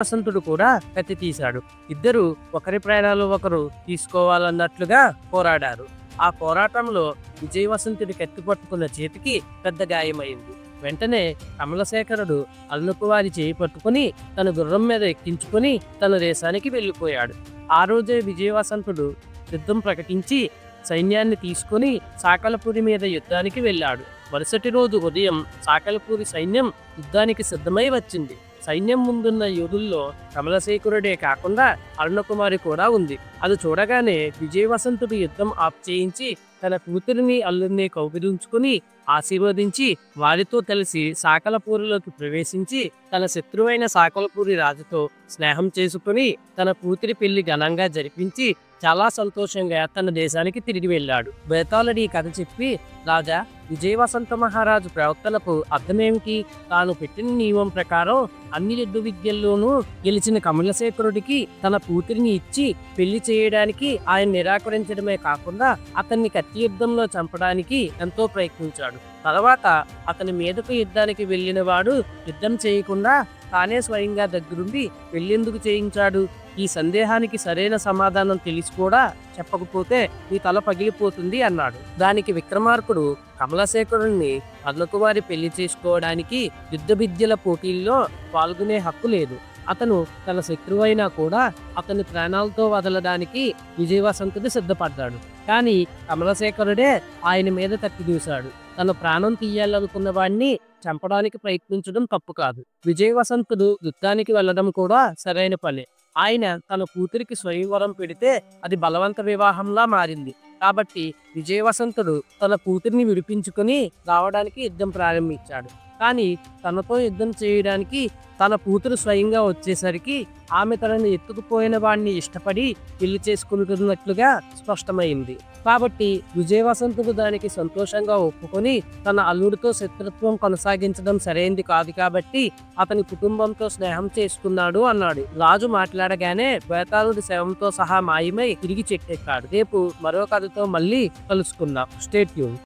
వసంతుడు కూడా కత్తి తీశాడు. ఇద్దరు ఒకరి ప్రాణాలు ఒకరు తీసుకోవాలన్నట్లుగా పోరాడారు. ఆ పోరాటంలో విజయవసంతుడి కత్తి పట్టుకున్న చేతికి పెద్ద గాయమైంది. వెంటనే కమలశేఖరుడు అల్లుకువారి చేయి పట్టుకుని తన గుర్రం మీద ఎక్కించుకుని తన దేశానికి వెళ్ళిపోయాడు. ఆ రోజే విజయవసంతుడు యుద్ధం ప్రకటించి సైన్యాన్ని తీసుకుని సాకలపూరి మీద యుద్ధానికి వెళ్ళాడు. మరుసటి రోజు ఉదయం సాకలపూరి సైన్యం యుద్ధానికి సిద్ధమై వచ్చింది. సైన్యం ముందున్న యోధుల్లో కమలశేఖరుడే కాకుండా అరుణకుమారి కూడా ఉంది. అది చూడగానే విజయవసంతుడు యుద్ధం ఆప్ చేయించి తన కూతురిని అల్లుడిని కౌగిలించుకుని ఆశీర్వదించి వారితో కలిసి సాకలపూరిలోకి ప్రవేశించి తన శత్రువైన సాకలపూరి రాజుతో స్నేహం చేసుకుని తన కూతురి పెళ్లి ఘనంగా జరిపించి చాలా సంతోషంగా తన దేశానికి తిరిగి వెళ్ళాడు. బేతాళుడు ఈ కథ చెప్పి, రాజా, విజయవసంత మహారాజు ప్రవర్తనకు అర్థమేమిటి? తాను పెట్టిన నియమం ప్రకారం అన్ని యుద్ధ విద్యల్లోనూ గెలిచిన కమలశేఖరుడికి తన కూతురిని ఇచ్చి పెళ్లి చేయడానికి ఆయన నిరాకరించడమే కాకుండా అతన్ని కత్తి యుద్ధంలో చంపడానికి ఎంతో ప్రయత్నించాడు. తర్వాత అతని మీదకు యుద్ధానికి వెళ్ళిన వాడు యుద్ధం చేయకుండా తానే స్వయంగా దగ్గరుండి పెళ్ళెందుకు చేయించాడు? ఈ సందేహానికి సరైన సమాధానం తెలిసి కూడా చెప్పకపోతే నీ తల పగిలిపోతుంది అన్నాడు. దానికి విక్రమార్కుడు కమలశేఖరుణ్ణి అర్ణకువారి పెళ్లి చేసుకోవడానికి యుద్ధ విద్యల పోటీల్లో పాల్గొనే హక్కు లేదు. అతను తన శత్రువైనా కూడా అతని ప్రాణాలతో వదలడానికి విజయవసంతుడు సిద్ధపడ్డాడు. కానీ కమలశేఖరుడే ఆయన మీద కత్తి దూశాడు. తన ప్రాణం తీయాలనుకున్న వాడిని చంపడానికి ప్రయత్నించడం తప్పు కాదు. విజయవసంతుడు యుద్ధానికి వెళ్ళడం కూడా సరైన పని. ఆయన తన కూతురికి స్వయంవరం పెడితే అది బలవంత వివాహంలా మారింది. కాబట్టి విజయవసంతుడు తన కూతురిని విడిపించుకుని రావడానికి యుద్ధం ప్రారంభించాడు. కానీ తనతో యుద్ధం చేయడానికి తన కూతురు స్వయంగా వచ్చేసరికి ఆమె తనని ఎత్తుకుపోయిన వాడిని ఇష్టపడి పెళ్లి చేసుకుంటున్నట్లుగా స్పష్టమైంది. కాబట్టి విజయవసంతుడు దానికి సంతోషంగా ఒప్పుకొని తన అల్లుడితో శత్రుత్వం కొనసాగించడం సరైంది కాదు కాబట్టి అతని కుటుంబంతో స్నేహం చేసుకున్నాడు అన్నాడు. రాజు మాట్లాడగానే బేతాళుడి శవంతో సహా మాయమై తిరిగి చెట్టెక్కాడు. రేపు మరో కథతో మళ్ళీ కలుసుకుందాం. Stay tune.